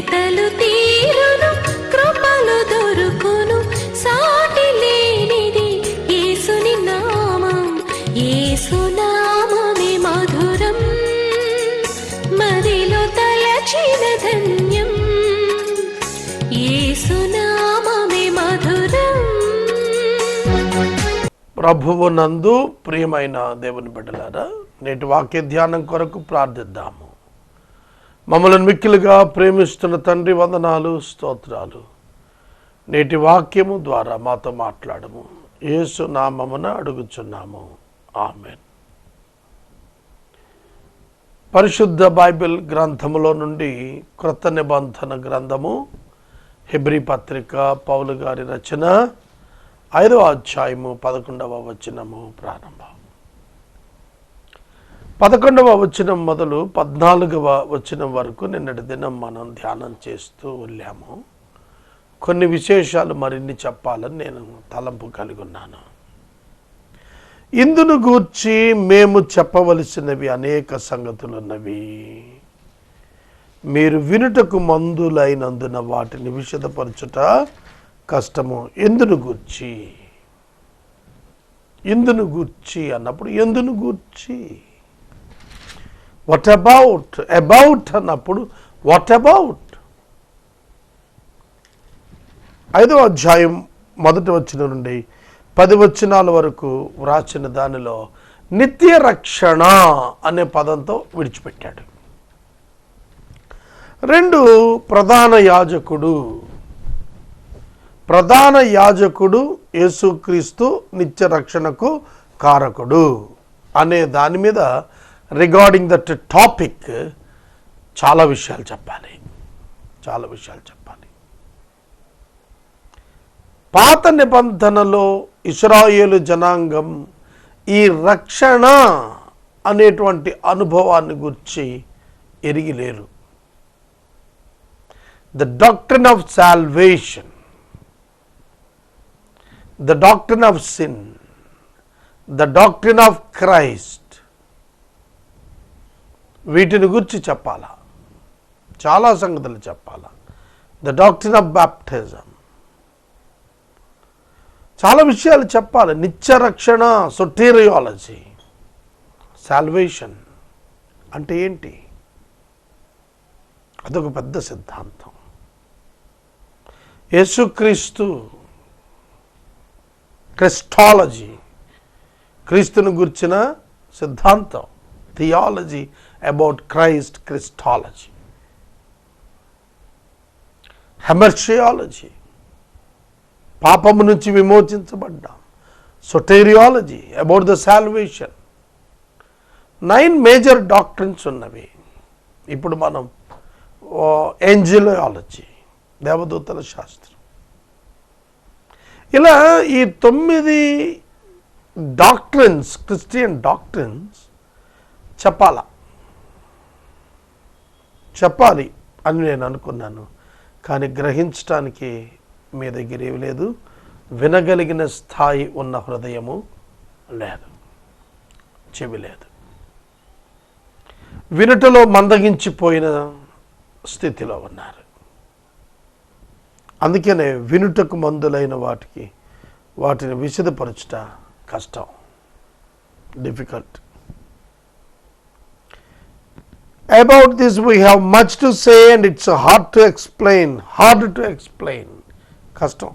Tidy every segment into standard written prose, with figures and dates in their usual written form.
వెతలు తీరును, కృపలు దొరుకును, సాటి లేనిది యేసుని నామం. యేసునామమే మధురం, మదిలో తలచిన ధన్యం. యేసునామమే మధురం. ప్రభువు నందు ప్రియమైన దేవుని బిడ్డలారా, నేటి వాక్య ధ్యానం కొరకు ప్రార్థిద్దాము. మమ్మల్ని మిక్కిలుగా ప్రేమిస్తున్న తండ్రి, వందనాలు, స్తోత్రాలు. నేటి వాక్యము ద్వారా మాతో మాట్లాడము. యేసు నామమున అడుగుచున్నాము, ఆమేన్. పరిశుద్ధ బైబిల్ గ్రంథములో నుండి క్రొత్త నిబంధన గ్రంథము, హెబ్రీ పత్రిక, పౌలు గారి రచన, 5వ అధ్యాయము 11వ వచనము ప్రారంభం. 11వ వచనం మొదలు 14వ వచనం వరకు నిన్నటి దినం మనం ధ్యానం చేస్తూ వెళ్ళాము. కొన్ని విశేషాలు మరిన్ని చెప్పాలని నేను తలంపు కలిగి ఉన్నాను. ఇందును గూర్చి మేము చెప్పవలసినవి అనేక సంగతులున్నవి, మీరు వినుటకు మందులైనందున వాటిని విశదపరచుట కష్టము. ఎందును గూర్చి అన్నప్పుడు ఎందును గూర్చి, వాట్ అబౌట్ అన్నప్పుడు వాట్ అబౌట్. 5వ అధ్యాయం 1వ వచనం నుండి 10 వచనాల వరకు వ్రాసిన దానిలో నిత్య రక్షణ అనే పదంతో విడిచిపెట్టాడు. 2 ప్రధాన యాజకుడు యేసుక్రీస్తు నిత్య రక్షణకు కారకుడు అనే దాని మీద రిగార్డింగ్ దట్ టాపిక్ చాలా విషయాలు చెప్పాలి. పాత నిబంధనలో ఇశ్రాయేలు జనాంగం ఈ రక్షణ అనేటువంటి అనుభవాన్ని గురించి ఎరిగి లేరు. The doctrine of salvation, the doctrine of sin, the doctrine of Christ, వీటిని గురించి చెప్పాలా, చాలా సంగతులు చెప్పాలా. ద డాక్ట్రిన్ ఆఫ్ బాప్టిజం, చాలా విషయాలు చెప్పాలి. నిత్య రక్షణ, సొటేరియాలజీ, సాల్వేషన్ అంటే ఏంటి, అదొక పెద్ద సిద్ధాంతం. యేసుక్రీస్తు క్రిస్టాలజీ, క్రీస్తును గుర్చిన సిద్ధాంతం, theology about Christ, Christology. Hamartiology, పాపము నుంచి విమోచించబడ్డాం. Soteriology about the salvation. 9 major doctrines ఉన్నవి. ఇప్పుడు మనం ఏంజెలియాలజీ, దేవదూతల శాస్త్రం, ఇలా ఈ 9 డాక్ట్రిన్స్, క్రిస్టియన్ డాక్ట్రిన్స్ చెప్పాలి అని నేను అనుకున్నాను. కానీ గ్రహించడానికి మీ దగ్గర ఏమి లేదు, వినగలిగిన స్థాయి ఉన్న హృదయము లేదు, చెవి లేదు, వినుటలో మందగించిపోయిన స్థితిలో ఉన్నారు. అందుకనే వినుటకు మందులైన వాటిని విశదపరచుట కష్టం, difficult. About this we have much to say and it's hard to explain. కష్టం.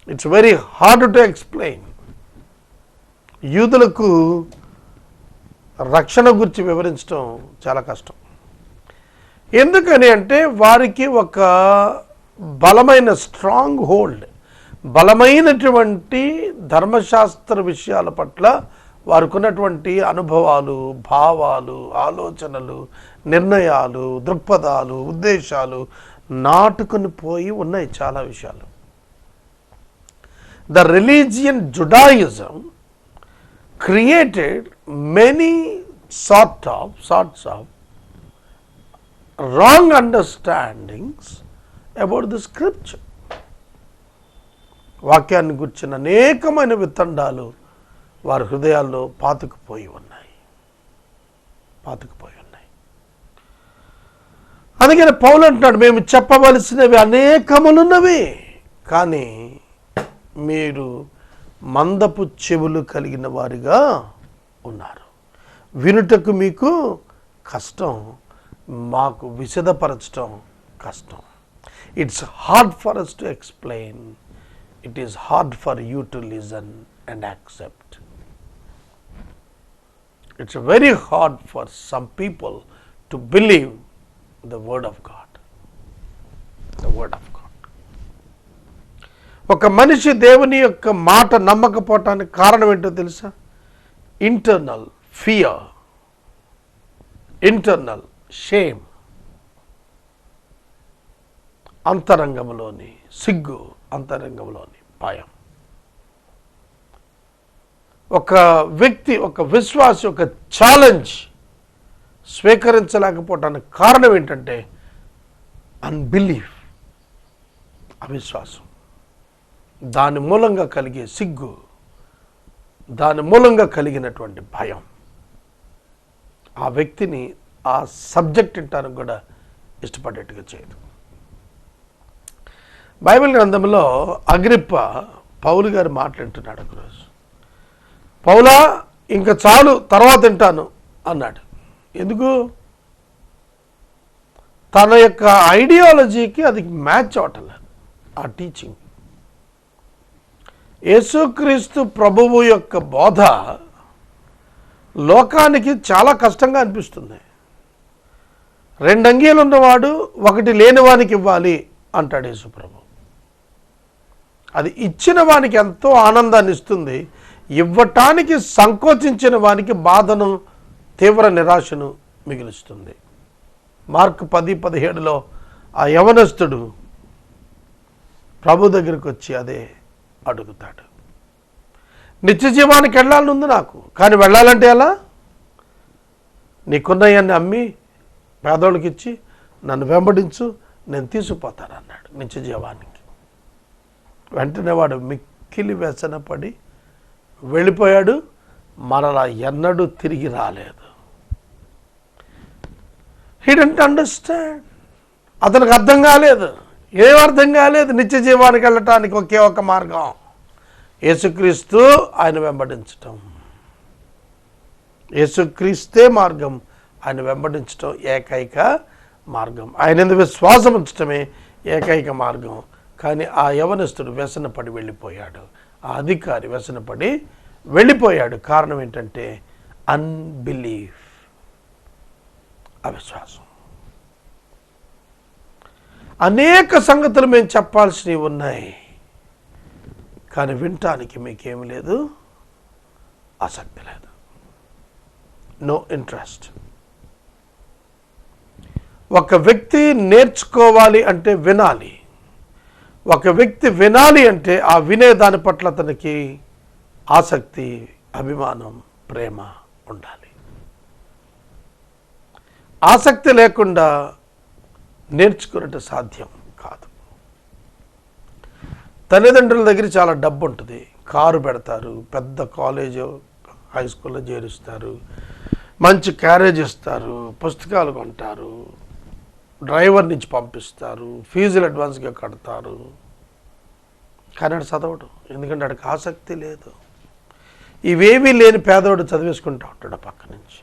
It's very hard to explain. యూదులకు రక్షణ గురించి వివరించడం చాలా కష్టం. ఎందుకని అంటే వారికి ఒక బలమైన స్ట్రాంగ్ హోల్డ్, బలమైనటువంటి ధర్మశాస్త్ర విషయాల పట్ల వారికి ఉన్నటువంటి అనుభవాలు, భావాలు, ఆలోచనలు, నిర్ణయాలు, దృక్పథాలు, ఉద్దేశాలు నాటుకుని పోయి ఉన్నాయి చాలా విషయాలు. The religion Judaism created many sorts of wrong understandings about the scripture. వాక్యాన్ని గుర్చిన అనేకమైన వితండాలు వారి హృదయాల్లో పాతుకుపోయి ఉన్నాయి. అందుకని పౌలు అంటున్నాడు, మేము చెప్పవలసినవి అనేకములున్నవి, కానీ మీరు మందపు చెవులు కలిగిన వారిగా ఉన్నారు. వినుటకు మీకు కష్టం, మాకు విశదపరచడం కష్టం. It's hard for us to explain, it is hard for you to listen and accept. It's very hard for some people to believe the word of God. The word of God. ఒక మనిషి దేవుని యొక్క మాట నమ్మకపోవటానికి కారణం ఏంటో తెలుసా? Internal fear, internal shame, అంతరంగంలోని సిగ్గు, అంతరంగంలోని భయం. ఒక వ్యక్తి, ఒక విశ్వాసి ఒక ఛాలెంజ్ స్వీకరించలేకపోవటానికి కారణం ఏంటంటే అన్బిలీఫ్, అవిశ్వాసం. దాని మూలంగా కలిగే సిగ్గు, దాని మూలంగా కలిగినటువంటి భయం ఆ వ్యక్తిని ఆ సబ్జెక్ట్ వినటానికి కూడా ఇష్టపడేట్టుగా చేయదు. బైబిల్ గ్రంథంలో అగ్రిప్ప పౌలు గారు మాట్లాడుతున్నాడు ఒకరోజు. పౌలా, ఇంకా చాలు, తర్వాత వింటాను అన్నాడు. ఎందుకు? తన యొక్క ఐడియాలజీకి అది మ్యాచ్ అవటం ఆ టీచింగ్. యేసుక్రీస్తు ప్రభువు యొక్క బోధ లోకానికి చాలా కష్టంగా అనిపిస్తుంది. 2 అంగీలు ఉన్నవాడు 1 లేనివానికి ఇవ్వాలి అంటాడు యేసు ప్రభు. అది ఇచ్చిన వానికి ఎంతో ఆనందాన్ని ఇస్తుంది, ఇవ్వటానికి సంకోచించిన వానికి బాధను, తీవ్ర నిరాశను మిగులుస్తుంది. మార్కు 10:17లో ఆ యవనస్తుడు ప్రభు దగ్గరికి వచ్చి అదే అడుగుతాడు. నిత్య జీవానికి వెళ్ళాలనుంది నాకు, కానీ వెళ్ళాలంటే ఎలా? నీకున్నవన్నీ అమ్మి పేదోళ్ళకి ఇచ్చి నన్ను వెంబడించు, నేను తీసుకుపోతాను అన్నాడు నిత్య జీవానికి. వెంటనే వాడు మిక్కిలి వ్యసనపడి వెళ్ళిపోయాడు, మరలా ఎన్నడూ తిరిగి రాలేదు. He don't understand. అతనికి అర్థం కాలేదు. ఏం అర్థం కాలేదు? నిత్య జీవానికి వెళ్ళటానికి ఒకే ఒక మార్గం యేసుక్రీస్తు, ఆయన వెంబడించటం. యేసుక్రీస్తే మార్గం, ఆయన వెంబడించటం ఏకైక మార్గం. ఆయన యందు విశ్వాసం ఉంచటమే ఏకైక మార్గం. కానీ ఆ యవనస్తుడు వ్యసనపడి వెళ్ళిపోయాడు, ఆ అధికారి వ్యసనపడి వెళ్ళిపోయాడు. కారణం ఏంటంటే అన్బిలీఫ్, అవిశ్వాసం. అనేక సంగతులు మేము చెప్పాల్సినవి ఉన్నాయి, కానీ వినటానికి మీకేమి లేదు, ఆసక్తి లేదు, నో ఇంట్రెస్ట్. ఒక వ్యక్తి నేర్చుకోవాలి అంటే వినాలి. ఒక వ్యక్తి వినాలి అంటే ఆ వినే దాని పట్ల అతనికి ఆసక్తి, అభిమానం, ప్రేమ ఉండాలి. ఆసక్తి లేకుండా నేర్చుకున్నట్టు సాధ్యం కాదు. తల్లిదండ్రుల దగ్గర చాలా డబ్బు ఉంటుంది, కారు పెడతారు, పెద్ద కాలేజు హై స్కూల్లో చేరుస్తారు, మంచి క్యారేజ్ ఇస్తారు, పుస్తకాలు కొంటారు, డ్రైవర్ నుంచి పంపిస్తారు, ఫీజులు అడ్వాన్స్గా కడతారు. కానీ ఆడు చదవడు, ఎందుకంటే ఆడికి ఆసక్తి లేదు. ఇవేమీ లేని పేదవాడు చదివేసుకుంటూ ఉంటాడు పక్క నుంచి.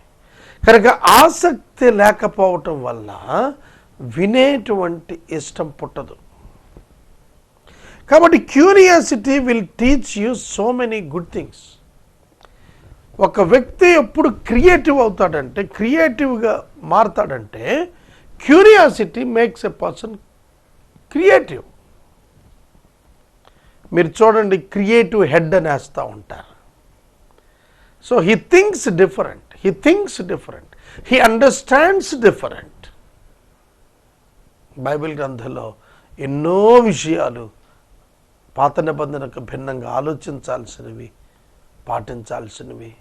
కనుక ఆసక్తి లేకపోవటం వల్ల వినేటువంటి ఇష్టం పుట్టదు. కాబట్టి curiosity will teach you so many good things. ఒక వ్యక్తి ఎప్పుడు క్రియేటివ్ అవుతాడంటే, క్రియేటివ్గా మారతాడంటే, curiosity makes a person creative. మీరు చూడండి, క్రియేటివ్ హెడ్ అని వేస్తూ ఉంటారు. So he thinks different, he thinks different, he understands different. Bible గ్రంథంలో ఎన్నో విషయాలు పాత నిబంధనకు భిన్నంగా ఆలోచించాల్సినవి, పాటించాల్సినవి,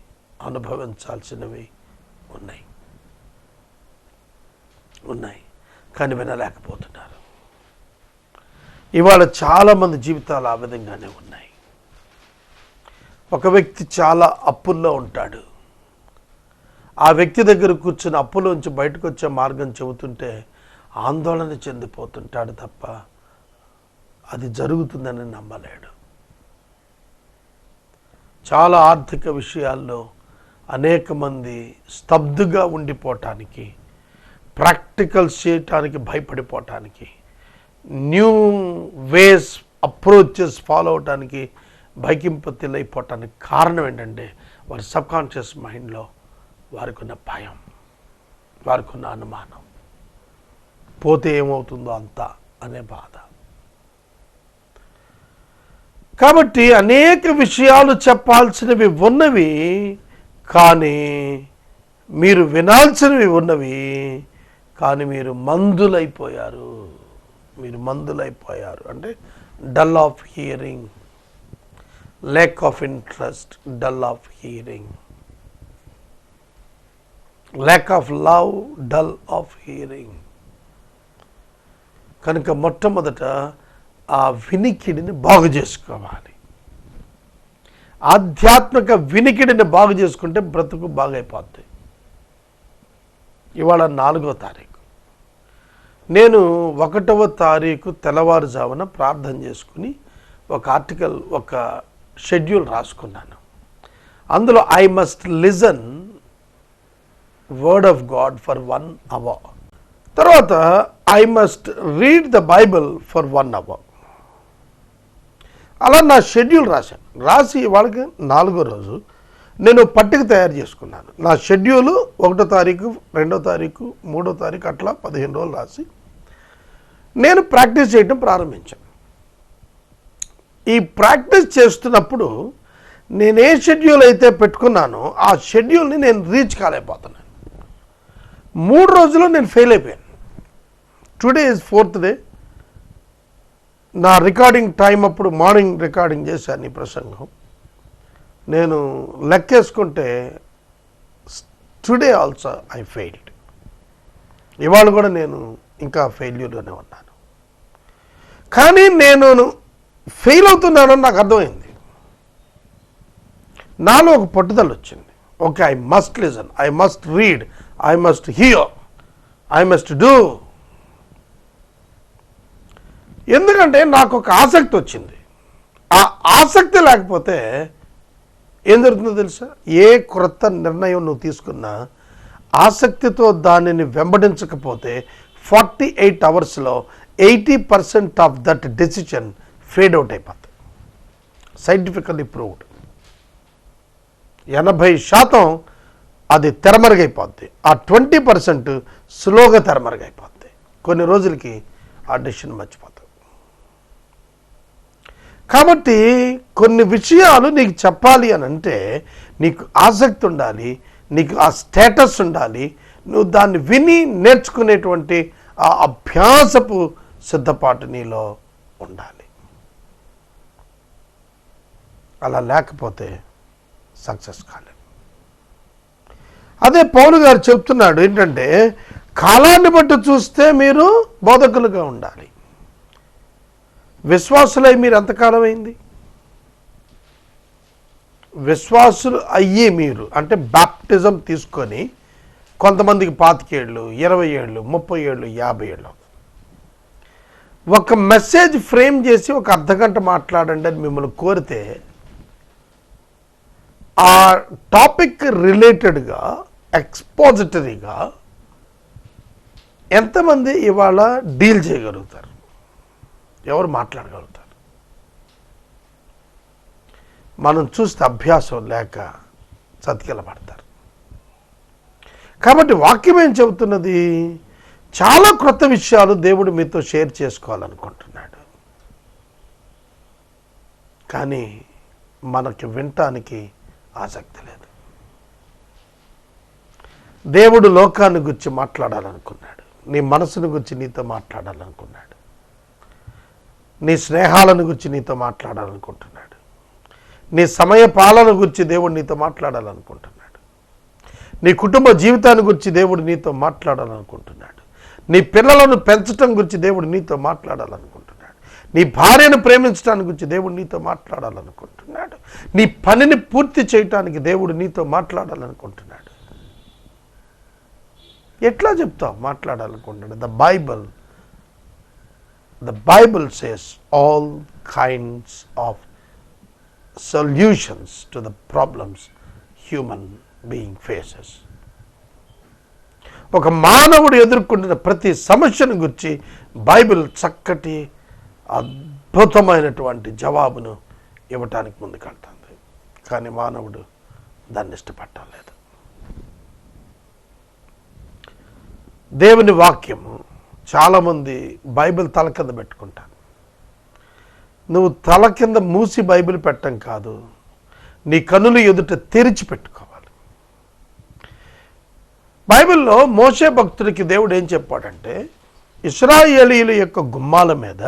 అనుభవించాల్సినవి ఉన్నాయి, కానీ వినలేకపోతున్నారు. ఇవాళ చాలామంది జీవితాలు ఆ విధంగానే ఉన్నాయి. ఒక వ్యక్తి చాలా అప్పుల్లో ఉంటాడు. ఆ వ్యక్తి దగ్గర కూర్చుని అప్పులోంచి బయటకు వచ్చే మార్గం చెబుతుంటే ఆందోళన చెందిపోతుంటాడు తప్ప అది జరుగుతుందని నమ్మలేడు. చాలా ఆర్థిక విషయాల్లో అనేక మంది స్తబ్దుగా ఉండిపోవటానికి, ప్రాక్టికల్స్ చేయటానికి భయపడిపోవటానికి, న్యూ వేస్ అప్రోచెస్ ఫాలో అవటానికి భయకింపతిలైపోవటానికి కారణం ఏంటంటే వారి సబ్కాన్షియస్ మైండ్లో వారికి ఉన్న భయం, వారికి ఉన్న అనుమానం, పోతే ఏమవుతుందో అంతా అనే బాధ. కాబట్టి అనేక విషయాలు చెప్పాల్సినవి ఉన్నవి, కానీ మీరు వినాల్సినవి ఉన్నవి, కానీ మీరు మందులైపోయారు. అంటే dull of hearing, lack of interest, dull of hearing, lack of love, dull of hearing. కనుక మొట్టమొదట ఆ వినికిడిని బాగు చేసుకోవాలి. ఆధ్యాత్మిక వినికిడిని బాగు చేసుకుంటే బ్రతుకు బాగైపోద్ది. ఇవాళ 4వ తారీఖు. నేను 1వ తారీఖు తెల్లవారుజామున ప్రార్థన చేసుకుని ఒక షెడ్యూల్ రాసుకున్నాను. అందులో I must listen word of God for 1 hour. తర్వాత I must read the Bible for 1 hour. అలా నా షెడ్యూల్ రాసి వాళ్ళకి 4వ రోజు నేను పట్టిక తయారు చేసుకున్నాను. నా షెడ్యూలు 1వ తారీఖు, 2వ తారీఖు, 3వ తారీఖు అట్లా 15 రోజులు రాసి నేను ప్రాక్టీస్ చేయడం ప్రారంభించాను. ఈ ప్రాక్టీస్ చేస్తున్నప్పుడు నేను ఏ షెడ్యూల్ అయితే పెట్టుకున్నానో ఆ షెడ్యూల్ని నేను రీచ్ కాలేకపోతున్నాను. 3 రోజుల్లో నేను ఫెయిల్ అయిపోయాను. Today is 4th day. నా రికార్డింగ్ టైం అప్పుడు మార్నింగ్ రికార్డింగ్ చేశాను ఈ ప్రసంగం. నేను లెక్కేసుకుంటే టుడే ఆల్సో ఐ ఫెయిల్డ్. ఇవాళ కూడా నేను ఇంకా ఫెయిల్యూర్లోనే ఉన్నాను. కానీ నేను ఫెయిల్ అవుతున్నానని నాకు అర్థమైంది. నాలో ఒక పట్టుదల వచ్చింది. Okay, I must listen, I must read, I must here, I must do. ఎందుకంటే నాకు ఒక ఆసక్తి వచ్చింది. ఆ ఆసక్తి లేకపోతే ఏం జరుగుతుందో తెలుసా? ఏ క్రొత్త నిర్ణయం నువ్వు తీసుకున్నా ఆసక్తితో దానిని వెంబడించకపోతే 48 అవర్స్లో 80% of that decision fade out అయిపోతుంది. Scientifically proved. 80% అది తెరమరుగైపోద్ది. ఆ 20% స్లోగా తెరమరుగైపోద్ది. కొన్ని రోజులకి ఆ డెసిషన్ మర్చిపోతాం. కాబట్టి కొన్ని విషయాలు నీకు చెప్పాలి అని అంటే నీకు ఆసక్తి ఉండాలి, నీకు ఆ స్టేటస్ ఉండాలి, నువ్వు దాన్ని విని నేర్చుకునేటువంటి ఆ అభ్యాసపు సిద్ధపాటు నీలో ఉండాలి. అలా లేకపోతే సక్సెస్ కాలేదు. అదే పౌలు గారు చెప్తున్నాడు ఏంటంటే కాలాన్ని బట్టి చూస్తే మీరు బోధకులుగా ఉండాలి. విశ్వాసులై మీరు ఎంతకాలం అయింది? విశ్వాసులు అయ్యి మీరు అంటే బాప్టిజం తీసుకొని కొంతమందికి 25 ఏళ్ళు, 20 ఏళ్ళు, 30 ఏళ్ళు, 50 ఏళ్ళు. ఒక మెసేజ్ ఫ్రేమ్ చేసి ఒక అర్ధగంట మాట్లాడండి అని మిమ్మల్ని కోరితే ఆ టాపిక్ రిలేటెడ్గా ఎక్స్పోజిటరీగా ఎంతమంది ఇవాళ డీల్ చేయగలుగుతారు? ఎవరు మాట్లాడగలుగుతారు? మనం చూస్తే అభ్యాసం లేక చతికిలబడతారు. కాబట్టి వాక్యం ఏం చెబుతున్నది? చాలా క్రొత్త విషయాలు దేవుడు మీతో షేర్ చేసుకోవాలనుకుంటున్నాడు. కానీ మనకి వినటానికి ఆసక్తి లేదు. దేవుడు లోకాన్ని గురించి మాట్లాడాలనుకున్నాడు. నీ మనసును గురించి నీతో మాట్లాడాలనుకున్నాడు. నీ స్నేహాలను గురించి నీతో మాట్లాడాలనుకుంటున్నాడు. నీ సమయ పాలన గురించి దేవుడు నీతో మాట్లాడాలనుకుంటున్నాడు. నీ కుటుంబ జీవితాన్ని గురించి దేవుడు నీతో మాట్లాడాలనుకుంటున్నాడు. నీ పిల్లలను పెంచడం గురించి దేవుడు నీతో మాట్లాడాలనుకుంటున్నాడు. నీ భార్యను ప్రేమించడానికి గురించి దేవుడు నీతో మాట్లాడాలనుకుంటున్నాడు. నీ పనిని పూర్తి చేయటానికి దేవుడు నీతో మాట్లాడాలనుకుంటున్నాడు. ఎట్లా చెప్తావు మాట్లాడాలనుకుంటాడు? The Bible says all kinds of solutions to the problems human being faces. ఒక మానవుడు ఎదుర్కొంటున్న ప్రతి సమస్యను గురించి బైబిల్ చక్కటి అద్భుతమైనటువంటి జవాబును ఇవ్వటానికి ముందుకెళ్తుంది. కానీ మానవుడు దాన్ని ఇష్టపడలేదు. దేవుని వాక్యము చాలామంది బైబిల్ తల కింద పెట్టుకుంటారు. నువ్వు తల కింద మూసి బైబిల్ పెట్టడం కాదు, నీ కన్నులు ఎదుట తెరిచి పెట్టుకోవాలి. బైబిల్లో మోషే భక్తుడికి దేవుడు ఏం చెప్పాడంటే, ఇశ్రాయేలీయుల యొక్క గుమ్మాల మీద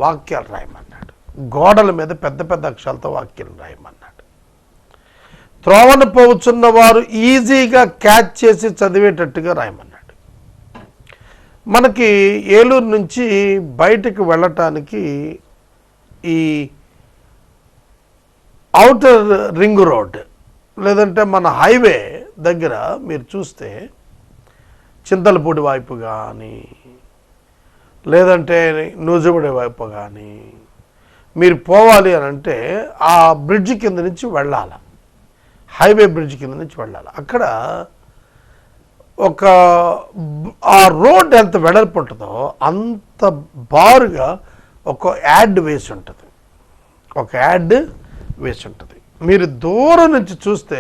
వాక్యాలు రాయమన్నాడు, గోడల మీద పెద్ద పెద్ద అక్షరాలతో వాక్యాలు రాయమన్నాడు. త్రోవన పోవచ్చున్న వారు ఈజీగా క్యాచ్ చేసి చదివేటట్టుగా రాయమన్నాడు. మనకి ఏలూరు నుంచి బయటకు వెళ్ళటానికి ఈ ఔటర్ రింగ్ రోడ్ లేదంటే మన హైవే దగ్గర మీరు చూస్తే చింతలపూడి వైపు కానీ లేదంటే నూజుబడి వైపు కానీ మీరు పోవాలి అని అంటే ఆ బ్రిడ్జ్ కింద నుంచి వెళ్ళాలి, హైవే బ్రిడ్జ్ కింద నుంచి వెళ్ళాలి. అక్కడ ఆ రోడ్ ఎంత వెడల్పు ఉంటుందో అంత బారుగా ఒక యాడ్ వేసి ఉంటుంది. మీరు దూరం నుంచి చూస్తే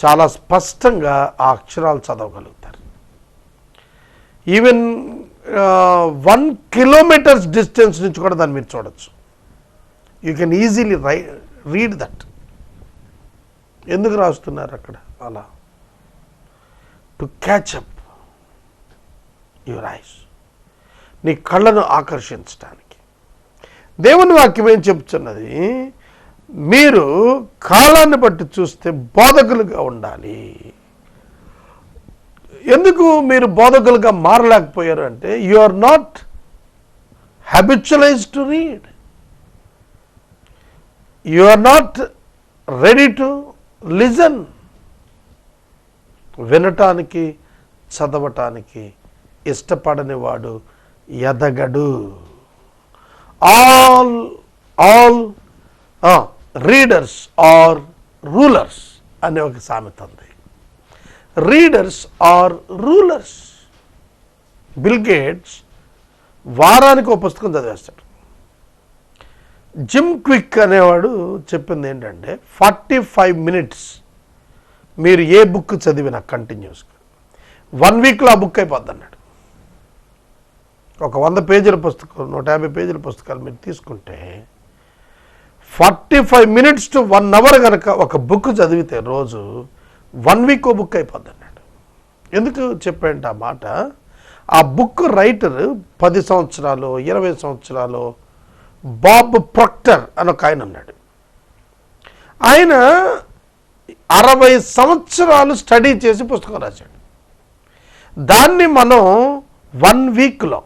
చాలా స్పష్టంగా ఆ అక్షరాలు చదవగలుగుతారు. ఈవెన్ 1 కిలోమీటర్స్ డిస్టెన్స్ నుంచి కూడా దాన్ని మీరు చూడొచ్చు. You can easily read that. ఎందుకు రాస్తున్నారు అక్కడ అలా? To catch up your eyes, నీ కళ్ళను ఆకర్షించడానికి. దేవుని వాక్యం ఏం చెప్తున్నది? మీరు కాలాన్ని బట్టి చూస్తే బోధకులుగా ఉండాలి. ఎందుకు మీరు బోధకులుగా మారలేకపోయారు అంటే, you are not habitualised to read, you are not ready to listen. వినటానికి చదవటానికి ఇష్టపడని వాడు ఎదగడు. ఆల్ రీడర్స్ ఆర్ రూలర్స్ అనే ఒక సామెత ఉంది. Readers are rulers. Bill Gates వారానికి ఒక పుస్తకం చదివేస్తాడు. జిమ్ క్విక్ అనేవాడు చెప్పింది ఏంటంటే, 45 minutes మీరు ఏ బుక్ చదివినా కంటిన్యూస్గా 1 weekలో ఆ బుక్ అయిపోద్ది అన్నాడు. ఒక 100 పేజీల పుస్తకం, 150 పేజీల పుస్తకాలు మీరు తీసుకుంటే 45 minutes to 1 hour కనుక ఒక బుక్ చదివితే రోజు 1 week ఓ బుక్ అయిపోద్ది అన్నాడు. ఎందుకు చెప్పాడంటే ఆ మాట, ఆ బుక్ రైటర్ 10 సంవత్సరాలు 20 సంవత్సరాలు బాబ్ ప్రొక్టర్ అని ఒక ఆయన ఉన్నాడు. ఆయన 60 సంవత్సరాలు స్టడీ చేసి పుస్తకం రాశాడు. దాన్ని మనం 1 weekలో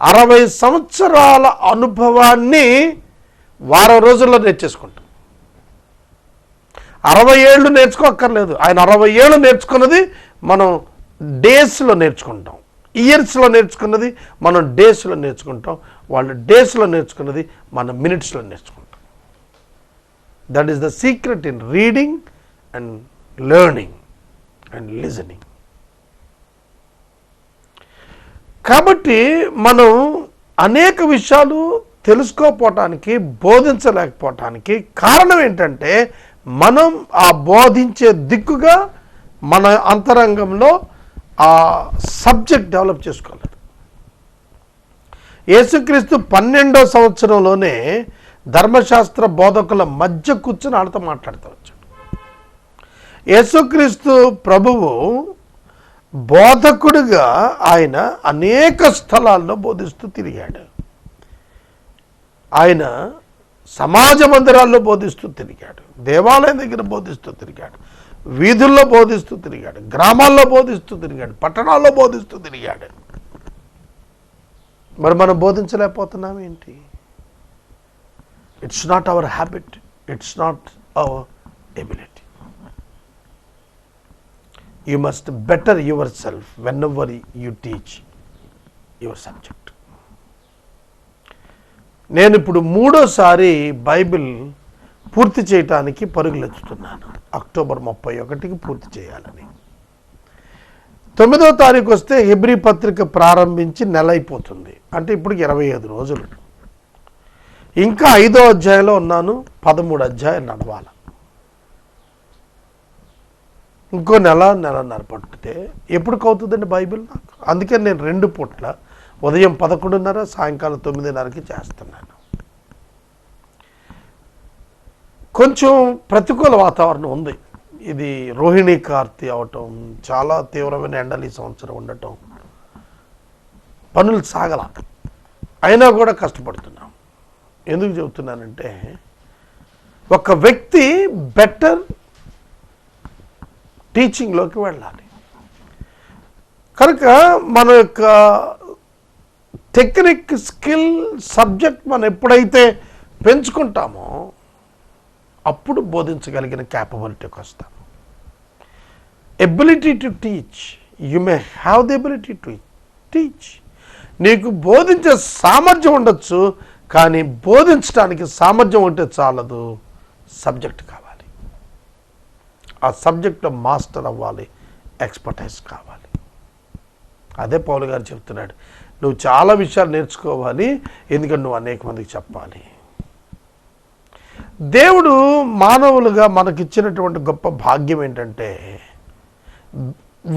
60 సంవత్సరాల అనుభవాన్ని వారం రోజుల్లో నేర్చేసుకుంటాం. 60 ఏళ్ళు నేర్చుకోక్కర్లేదు. ఆయన 60 ఏళ్ళు నేర్చుకున్నది మనం డేస్లో నేర్చుకుంటాం. ఇయర్స్లో నేర్చుకున్నది మనం డేస్లో నేర్చుకుంటాం. వాళ్ళు డేస్లో నేర్చుకున్నది మనం మినిట్స్లో నేర్చుకుంటాం. That is the secret in reading and learning and listening. కాబట్టి మనం అనేక విషయాలు తెలుసుకోపోవటానికి, బోధించలేకపోవటానికి కారణం ఏంటంటే, మనం ఆ బోధించే దిక్కుగా మన అంతరంగంలో ఆ సబ్జెక్ట్ డెవలప్ చేసుకోలేదు. యేసుక్రీస్తు 12వ సంవత్సరంలోనే ధర్మశాస్త్ర బోధకుల మధ్య కూర్చొని వాళ్ళతో మాట్లాడుతూ వచ్చాడు. యేసుక్రీస్తు ప్రభువు బోధకుడిగా ఆయన అనేక స్థలాల్లో బోధిస్తూ తిరిగాడు. ఆయన సమాజ మందిరాల్లో బోధిస్తూ తిరిగాడు, దేవాలయం దగ్గర బోధిస్తూ తిరిగాడు, వీధుల్లో బోధిస్తూ తిరిగాడు, గ్రామాల్లో బోధిస్తూ తిరిగాడు, పట్టణాల్లో బోధిస్తూ తిరిగాడు. మరి మనం బోధించలేకపోతున్నాం ఏంటి? It's not our habit, it's not our ability. You must better your self when ever you teach your subject. నేను ఇప్పుడు 3వ బైబిల్ పూర్తి చేయటానికి పరుగులెత్తుతున్నాను. అక్టోబర్ 31కి పూర్తి చేయాలని. 9వ తారీఖు వస్తే హెబ్రీ పత్రిక ప్రారంభించి నెల అయిపోతుంది. అంటే ఇప్పుడు 25 రోజులు. ఇంకా 5వ అధ్యాయంలో ఉన్నాను. 13 అధ్యాయం నడవాలి. ఇంకో నెలన్నర పట్టితే ఎప్పుడు అవుతుందండి బైబిల్ నాకు? అందుకే నేను 2 పూట్ల ఉదయం 11:30 సాయంకాలం 9:30కి చేస్తున్నాను. కొంచెం ప్రతికూల వాతావరణం ఉంది. ఇది రోహిణి కార్తీ అవటం, చాలా తీవ్రమైన ఎండలు ఈ సంవత్సరం ఉండటం, పనులు సాగల, అయినా కూడా కష్టపడుతున్నాం. ఎందుకు చెబుతున్నానంటే ఒక వ్యక్తి బెటర్ టీచింగ్లోకి వెళ్ళాలి. కనుక మన యొక్క టెక్నిక్, స్కిల్, సబ్జెక్ట్ మనం ఎప్పుడైతే పెంచుకుంటామో అప్పుడు బోధించగలిగిన క్యాపబిలిటీకి వస్తాం. Ability to teach, you may have the ability to teach. నీకు బోధించే సామర్థ్యం ఉండొచ్చు, కానీ బోధించడానికి సామర్థ్యం ఉంటే చాలదు, సబ్జెక్ట్ కావాలి. ఆ సబ్జెక్ట్లో మాస్టర్ అవ్వాలి, ఎక్స్పర్టైజ్ కావాలి. అదే పౌలు గారు చెప్తున్నాడు, నువ్వు చాలా విషయాలు నేర్చుకోవాలి, ఎందుకంటే నువ్వు అనేక మందికి చెప్పాలి. దేవుడు మానవులుగా మనకిచ్చినటువంటి గొప్ప భాగ్యం ఏంటంటే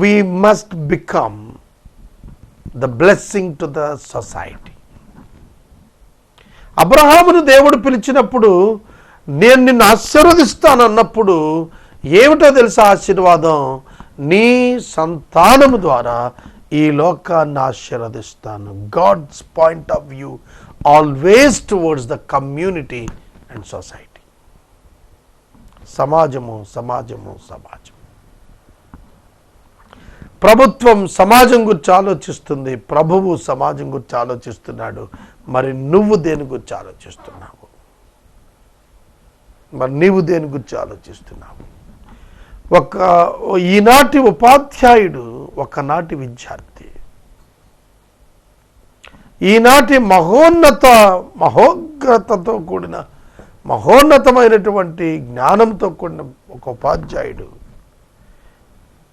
we must become the blessing to the society. అబ్రహామును దేవుడు పిలిచినప్పుడు నేను నిన్ను ఆశీర్వదిస్తాను అన్నప్పుడు ఏమిటో తెలుసా ఆశీర్వాదం? నీ సంతానము ద్వారా ఈ లోకాన్ని ఆశీర్వదిస్తాను. God's point of view always towards the community and society. సమాజము సమాజము సమాజం. ప్రభుత్వం సమాజం గురించి ఆలోచిస్తుంది, ప్రభువు సమాజం గురించి ఆలోచిస్తున్నాడు. మరి నువ్వు దేని గురించి ఆలోచిస్తున్నావు? మరి నీవు దేని గురించి ఆలోచిస్తున్నావు? ఈనాటి ఉపాధ్యాయుడు ఒకనాటి విద్యార్థి. ఈనాటి మహోగ్రతతో కూడిన మహోన్నతమైనటువంటి జ్ఞానంతో కూడిన ఒక ఉపాధ్యాయుడు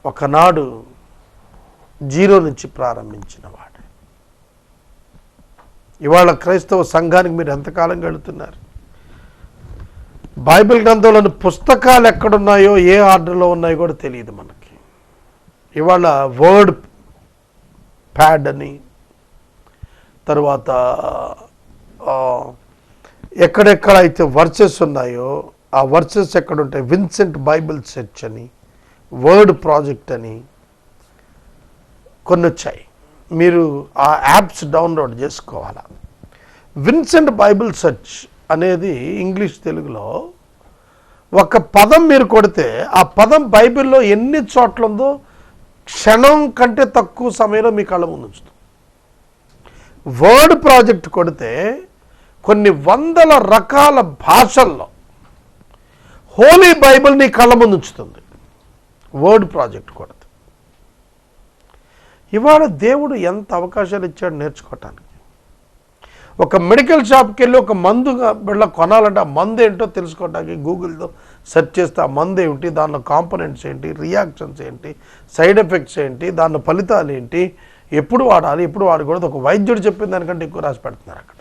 ఒకనాడు 0 నుంచి ప్రారంభించిన వాడు. ఇవాళ క్రైస్తవ సంఘానికి మీరు ఎంతకాలం గడుతున్నారు? బైబిల్ గ్రంథంలోని పుస్తకాలు ఎక్కడున్నాయో, ఏ ఆర్డర్లో ఉన్నాయో కూడా తెలియదు మనకి. ఇవాళ వర్డ్ ప్యాడ్ అని, తర్వాత ఎక్కడెక్కడైతే వర్సెస్ ఉన్నాయో ఆ వర్సెస్ ఎక్కడుంటాయి, విన్సెంట్ బైబిల్ సెర్చ్ అని, వర్డ్ ప్రాజెక్ట్ అని కొన్ని వచ్చాయి. మీరు ఆ యాప్స్ డౌన్లోడ్ చేసుకోవాలా. విన్సెంట్ బైబిల్ సెర్చ్ అనేది ఇంగ్లీష్ తెలుగులో ఒక పదం మీరు కొడితే ఆ పదం బైబిల్లో ఎన్ని చోట్ల ఉందో క్షణం కంటే తక్కువ సమయంలో మీ కళ్ళ ముందు ఉంచుతుంది. వర్డ్ ప్రాజెక్ట్ కొడితే కొన్ని వందల రకాల భాషల్లో హోలీ బైబిల్ నీ కళ్ళ ముందు ఉంచుతుంది. వర్డ్ ప్రాజెక్ట్ కొడితే ఇవాళ దేవుడు ఎంత అవకాశాలు ఇచ్చాడు నేర్చుకోవటానికి. ఒక మెడికల్ షాప్కి వెళ్ళి ఒక మందు బిళ్ళ కొనాలంటే ఆ మందు ఏంటో తెలుసుకోవడానికి గూగుల్లో సెర్చ్ చేస్తే ఆ మందు ఏమిటి, దానిలో కాంపోనెంట్స్ ఏంటి, రియాక్షన్స్ ఏంటి, సైడ్ ఎఫెక్ట్స్ ఏంటి, దాని ఫలితాలు ఏంటి, ఎప్పుడు వాడాలి ఎప్పుడు వాడకూడదు, ఒక వైద్యుడు చెప్పిన దానికంటే ఎక్కువ రాసి పెడుతున్నారు అక్కడ.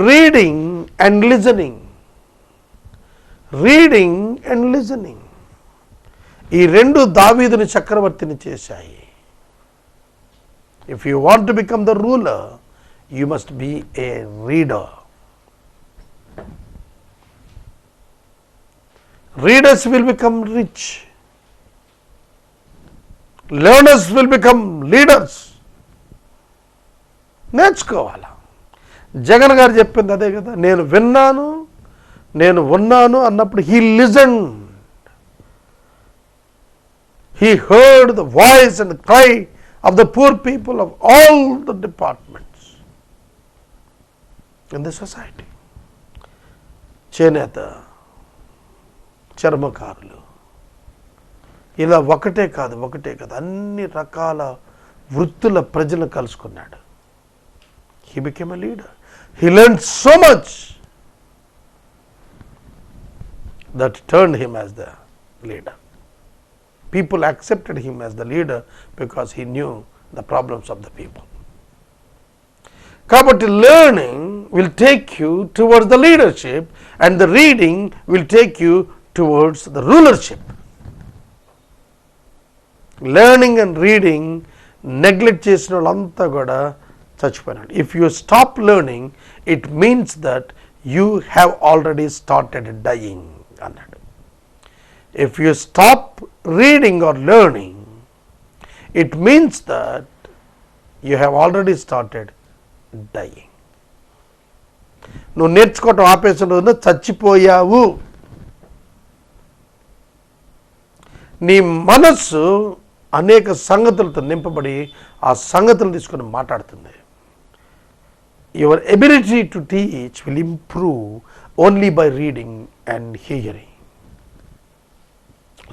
Reading and listening, reading and listening, ఈ రెండు దావీదుని చక్రవర్తిని చేశాయి. If you want to become the ruler, you must be a reader. Readers will become rich. Learners will become leaders. నేర్చుకోవాలా. జగన్ గారు చెప్పింది అదే కదా, నేను విన్నాను, నేను ఉన్నాను అన్నప్పుడు he listened. He heard the voice and the cry of the poor people of all the departments in the society. చేనేత, చర్మకారులు, ఇలా ఒకటే కాదు అన్ని రకాల వృత్తుల ప్రజలను కలుసుకున్నాడు. He became a leader. He learned so much that turned him as the leader. People accepted him as the leader because he knew the problems of the people. కాబట్టి learning will take you towards the leadership and the reading will take you towards the rulership. Learning and reading neglect చేసిన వాళ్ళంతా కూడా చచ్చిపోయినాడు. If you stop learning, it means that you have already started dying అన్నాడు. If you stop reading or learning, it means that you have already started dying. నువ్వు నేర్చుకోవటం ఆపేసిన రోజున చచ్చిపోయావు. నీ మనస్సు అనేక సంగతులతో నింపబడి ఆ సంగతులు తీసుకొని మాట్లాడుతుంది. Your ability to teach will improve only by reading and hearing.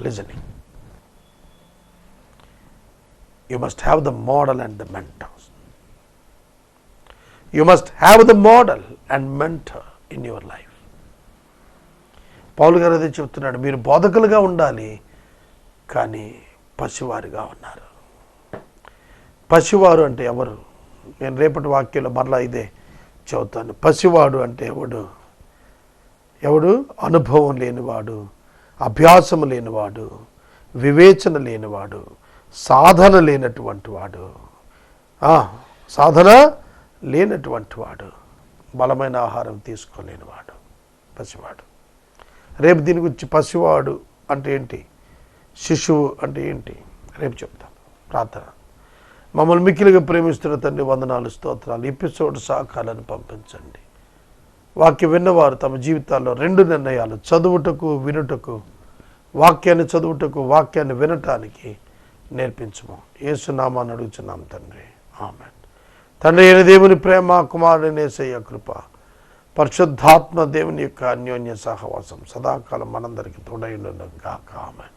Listening. You must have the model and the mentors. You must have the model and mentor in your life. పౌలు గారు అదే చెప్తున్నాడు, మీరు బోధకులుగా ఉండాలి కానీ పసివారుగా ఉన్నారు. పసివారు అంటే ఎవరు? నేను రేపటి వాక్యంలో మరలా ఇదే చెబుతాను. పసివాడు అంటే ఎవడు? అనుభవం లేనివాడు, అభ్యాసము లేనివాడు, వివేచన లేనివాడు, సాధన లేనటువంటి వాడు, బలమైన ఆహారం తీసుకోలేనివాడు పసివాడు. రేపు దీని గురించి పసివాడు అంటే ఏంటి, శిశువు అంటే ఏంటి రేపు చెప్తాను. ప్రార్థన. మమ్మల్ని మిక్కిలిగా ప్రేమిస్తున్న తండ్రి, వందనాలు, స్తోత్రాలు. ఎపిసోడ్ సహకారాలను పంపించండి. వాక్యం విన్నవారు తమ జీవితాల్లో 2 నిర్ణయాలు, చదువుటకు వినుటకు, వాక్యాన్ని చదువుటకు వాక్యాన్ని వినటానికి నేర్పించము. యేసు నామాన్ని అడుగుచున్నాం తండ్రి, ఆమేన్. తండ్రి అయిన దేవుని ప్రేమ, కుమారుని యేసయ్య కృప, పరిశుద్ధాత్మ దేవుని యొక్క అన్యోన్య సహవాసం సదాకాలం మనందరికీ తోడై ఉండును గాక. ఆమేన్.